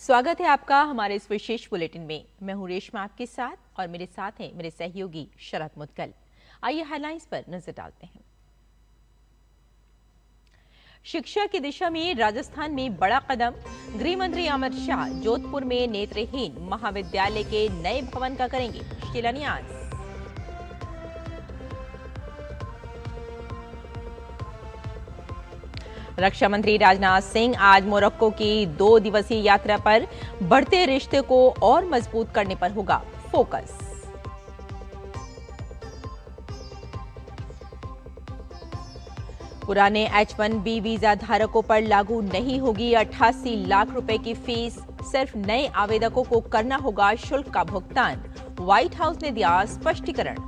स्वागत है आपका हमारे इस विशेष बुलेटिन में। मैं हूं रेशमा आपके साथ और मेरे साथ हैं मेरे सहयोगी शरद मुदगल। आइए हेडलाइंस पर नजर डालते हैं। शिक्षा की दिशा में राजस्थान में बड़ा कदम। गृह मंत्री अमित शाह जोधपुर में नेत्रहीन महाविद्यालय के नए भवन का करेंगे शिलान्यास। रक्षा मंत्री राजनाथ सिंह आज मोरक्को की 2 दिवसीय यात्रा पर बढ़ते रिश्ते को और मजबूत करने पर होगा फोकस। पुराने H-1B वीजा धारकों पर लागू नहीं होगी 88 लाख रुपए की फीस, सिर्फ नए आवेदकों को करना होगा शुल्क का भुगतान। व्हाइट हाउस ने दिया स्पष्टीकरण।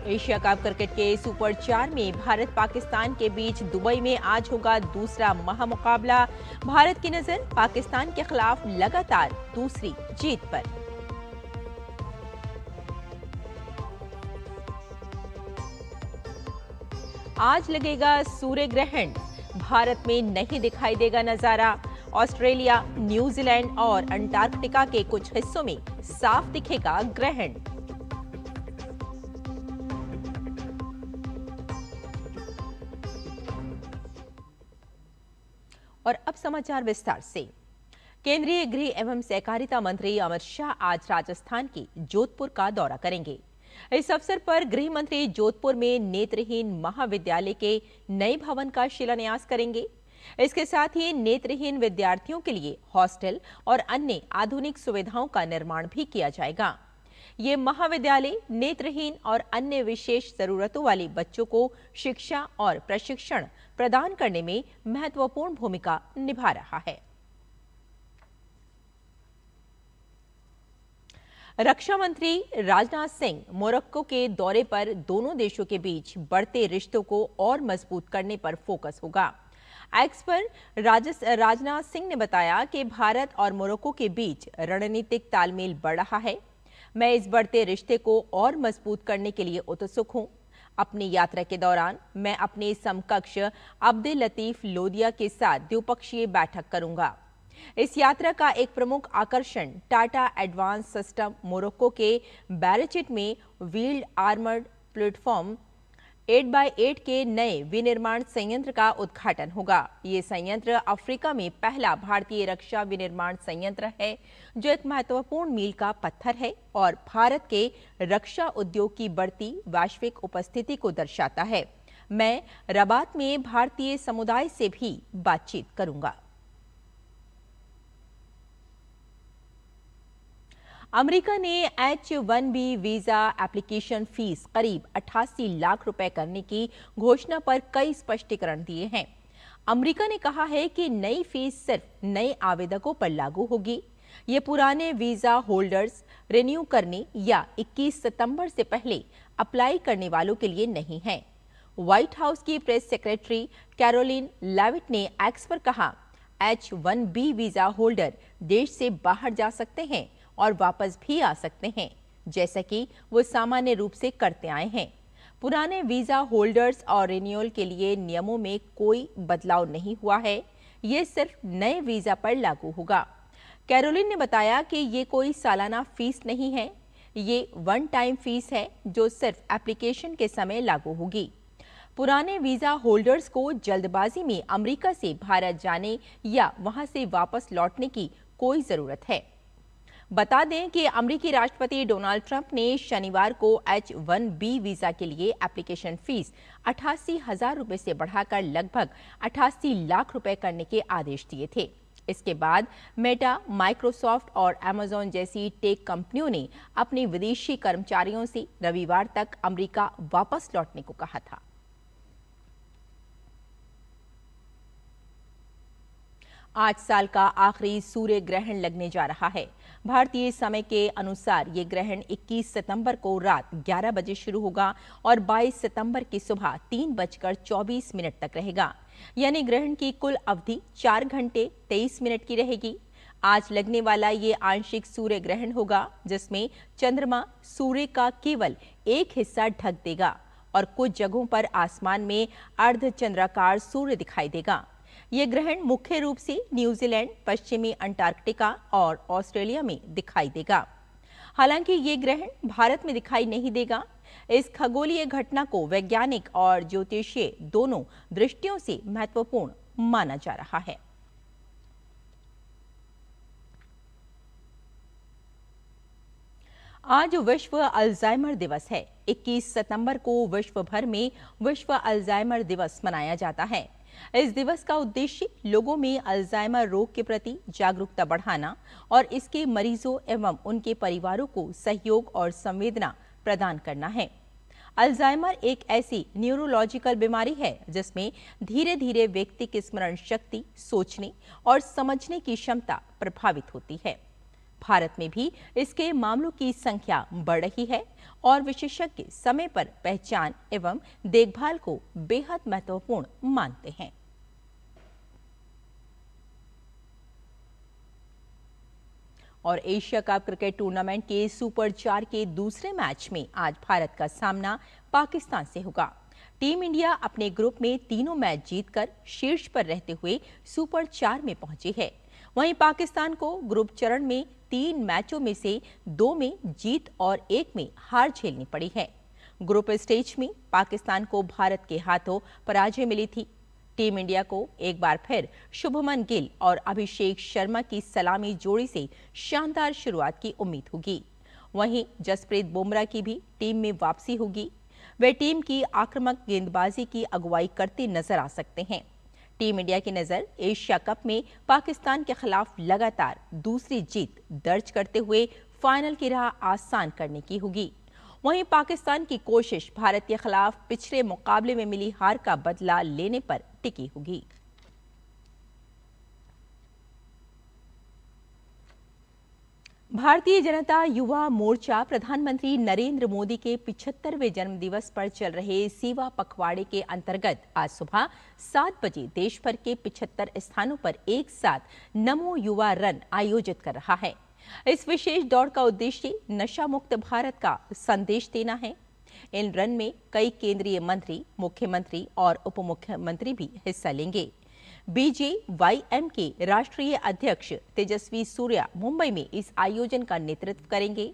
एशिया कप क्रिकेट के सुपर 4 में भारत पाकिस्तान के बीच दुबई में आज होगा दूसरा महामुकाबला। भारत की नजर पाकिस्तान के खिलाफ लगातार दूसरी जीत पर। आज लगेगा सूर्य ग्रहण, भारत में नहीं दिखाई देगा नजारा। ऑस्ट्रेलिया, न्यूजीलैंड और अंटार्कटिका के कुछ हिस्सों में साफ दिखेगा ग्रहण। और अब समाचार विस्तार से। केंद्रीय गृह एवं सहकारिता मंत्री अमित शाह आज राजस्थान के जोधपुर का दौरा करेंगे। इस अवसर पर गृह मंत्री जोधपुर में नेत्रहीन महाविद्यालय के नए भवन का शिलान्यास करेंगे। इसके साथ ही नेत्रहीन विद्यार्थियों के लिए हॉस्टल और अन्य आधुनिक सुविधाओं का निर्माण भी किया जाएगा। ये महाविद्यालय नेत्रहीन और अन्य विशेष जरूरतों वाले बच्चों को शिक्षा और प्रशिक्षण प्रदान करने में महत्वपूर्ण भूमिका निभा रहा है। रक्षा मंत्री राजनाथ सिंह मोरक्को के दौरे पर दोनों देशों के बीच बढ़ते रिश्तों को और मजबूत करने पर फोकस होगा। एक्स पर राजनाथ सिंह ने बताया कि भारत और मोरक्को के बीच रणनीतिक तालमेल बढ़ रहा है। मैं इस बढ़ते रिश्ते को और मजबूत करने के लिए उत्सुक हूं। अपनी यात्रा के दौरान मैं अपने समकक्ष अब्दुल लतीफ लोदिया के साथ द्विपक्षीय बैठक करूंगा। इस यात्रा का एक प्रमुख आकर्षण टाटा एडवांस सिस्टम मोरक्को के बैरचिट में व्हील्ड आर्मर्ड प्लेटफॉर्म 8x8 के नए विनिर्माण संयंत्र का उद्घाटन होगा। ये संयंत्र अफ्रीका में पहला भारतीय रक्षा विनिर्माण संयंत्र है, जो एक महत्वपूर्ण मील का पत्थर है और भारत के रक्षा उद्योग की बढ़ती वैश्विक उपस्थिति को दर्शाता है। मैं रबात में भारतीय समुदाय से भी बातचीत करूंगा। अमेरिका ने H-1B वीजा एप्लीकेशन फीस करीब 88 लाख रुपए करने की घोषणा पर कई स्पष्टीकरण दिए हैं। अमेरिका ने कहा है कि नई फीस सिर्फ नए आवेदकों पर लागू होगी। ये पुराने वीजा होल्डर्स रिन्यू करने या 21 सितंबर से पहले अप्लाई करने वालों के लिए नहीं है। व्हाइट हाउस की प्रेस सेक्रेटरी कैरोलिन लेविट ने एक्स पर कहा, H-1B वीजा होल्डर देश से बाहर जा सकते हैं और वापस भी आ सकते हैं, जैसा कि वो सामान्य रूप से करते आए हैं। पुराने वीजा होल्डर्स और रिन्यूअल के लिए नियमों में कोई बदलाव नहीं हुआ है। ये सिर्फ नए वीजा पर लागू होगा। कैरोलिन ने बताया कि ये कोई सालाना फीस नहीं है, ये वन टाइम फीस है जो सिर्फ एप्लीकेशन के समय लागू होगी। पुराने वीजा होल्डर्स को जल्दबाजी में अमेरिका से भारत जाने या वहां से वापस लौटने की कोई जरूरत है। बता दें कि अमेरिकी राष्ट्रपति डोनाल्ड ट्रंप ने शनिवार को H-1B वीजा के लिए एप्लीकेशन फीस 88,000 रुपए से बढ़ाकर लगभग 88 लाख रुपए करने के आदेश दिए थे। इसके बाद मेटा, माइक्रोसॉफ्ट और अमेजॉन जैसी टेक कंपनियों ने अपने विदेशी कर्मचारियों से रविवार तक अमेरिका वापस लौटने को कहा था। आज साल का आखिरी सूर्य ग्रहण लगने जा रहा है। भारतीय समय के अनुसार ये ग्रहण 21 सितंबर को रात 11 बजे शुरू होगा और 22 सितंबर की सुबह 3:24 तक रहेगा। यानी ग्रहण की कुल अवधि 4 घंटे 23 मिनट की रहेगी। आज लगने वाला ये आंशिक सूर्य ग्रहण होगा, जिसमें चंद्रमा सूर्य का केवल एक हिस्सा ढक देगा और कुछ जगहों पर आसमान में अर्धचंद्राकार सूर्य दिखाई देगा। ये ग्रहण मुख्य रूप से न्यूजीलैंड, पश्चिमी अंटार्कटिका और ऑस्ट्रेलिया में दिखाई देगा। हालांकि ये ग्रहण भारत में दिखाई नहीं देगा। इस खगोलीय घटना को वैज्ञानिक और ज्योतिषीय दोनों दृष्टियों से महत्वपूर्ण माना जा रहा है। आज विश्व अल्जाइमर दिवस है। 21 सितंबर को विश्व भर में विश्व अल्जाइमर दिवस मनाया जाता है। इस दिवस का उद्देश्य लोगों में अल्जाइमर रोग के प्रति जागरूकता बढ़ाना और इसके मरीजों एवं उनके परिवारों को सहयोग और संवेदना प्रदान करना है। अल्जाइमर एक ऐसी न्यूरोलॉजिकल बीमारी है जिसमें धीरे धीरे व्यक्ति की स्मरण शक्ति, सोचने और समझने की क्षमता प्रभावित होती है। भारत में भी इसके मामलों की संख्या बढ़ रही है और विशेषज्ञ समय पर पहचान एवं देखभाल को बेहद महत्वपूर्ण मानते हैं। और एशिया कप क्रिकेट टूर्नामेंट के सुपर 4 के दूसरे मैच में आज भारत का सामना पाकिस्तान से होगा। टीम इंडिया अपने ग्रुप में तीनों मैच जीतकर शीर्ष पर रहते हुए सुपर 4 में पहुंची है। वहीं पाकिस्तान को ग्रुप चरण में 3 मैचों में से 2 में जीत और 1 में हार झेलनी पड़ी है। ग्रुप स्टेज में पाकिस्तान को भारत के हाथों पराजय मिली थी। टीम इंडिया को एक बार फिर शुभमन गिल और अभिषेक शर्मा की सलामी जोड़ी से शानदार शुरुआत की उम्मीद होगी। वहीं जसप्रीत बुमराह की भी टीम में वापसी होगी। वे टीम की आक्रामक गेंदबाजी की अगुवाई करते नजर आ सकते हैं। टीम इंडिया की नजर एशिया कप में पाकिस्तान के खिलाफ लगातार दूसरी जीत दर्ज करते हुए फाइनल की राह आसान करने की होगी। वहीं पाकिस्तान की कोशिश भारत के खिलाफ पिछले मुकाबले में मिली हार का बदला लेने पर टिकी होगी। भारतीय जनता युवा मोर्चा प्रधानमंत्री नरेंद्र मोदी के 75वें जन्मदिवस पर चल रहे सेवा पखवाड़े के अंतर्गत आज सुबह 7 बजे देश भर के 75 स्थानों पर एक साथ नमो युवा रन आयोजित कर रहा है। इस विशेष दौड़ का उद्देश्य नशा मुक्त भारत का संदेश देना है। इन रन में कई केंद्रीय मंत्री, मुख्यमंत्री और उप मुख्यमंत्री भी हिस्सा लेंगे। BJYM के राष्ट्रीय अध्यक्ष तेजस्वी सूर्या मुंबई में इस आयोजन का नेतृत्व करेंगे।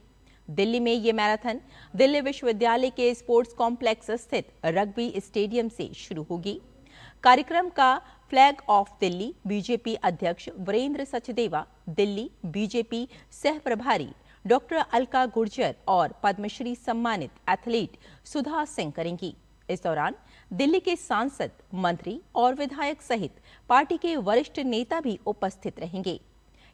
दिल्ली में ये मैराथन दिल्ली विश्वविद्यालय के स्पोर्ट्स कॉम्प्लेक्स स्थित रग्बी स्टेडियम से शुरू होगी। कार्यक्रम का फ्लैग ऑफ दिल्ली बीजेपी अध्यक्ष वीरेंद्र सचदेवा, दिल्ली बीजेपी सह प्रभारी डॉक्टर अलका गुर्जर और पद्मश्री सम्मानित एथलीट सुधा सिंह करेंगी। इस दौरान दिल्ली के सांसद, मंत्री और विधायक सहित पार्टी के वरिष्ठ नेता भी उपस्थित रहेंगे।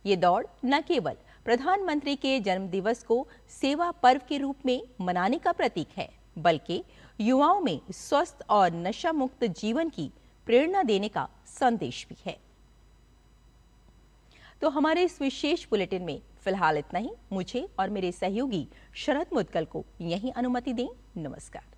ये दौड़ न केवल प्रधानमंत्री के जन्मदिवस को सेवा पर्व के रूप में मनाने का प्रतीक है, बल्कि युवाओं में स्वस्थ और नशा मुक्त जीवन की प्रेरणा देने का संदेश भी है। तो हमारे इस विशेष बुलेटिन में फिलहाल इतना ही। मुझे और मेरे सहयोगी शरद मुदगल को यहीं अनुमति दें। नमस्कार।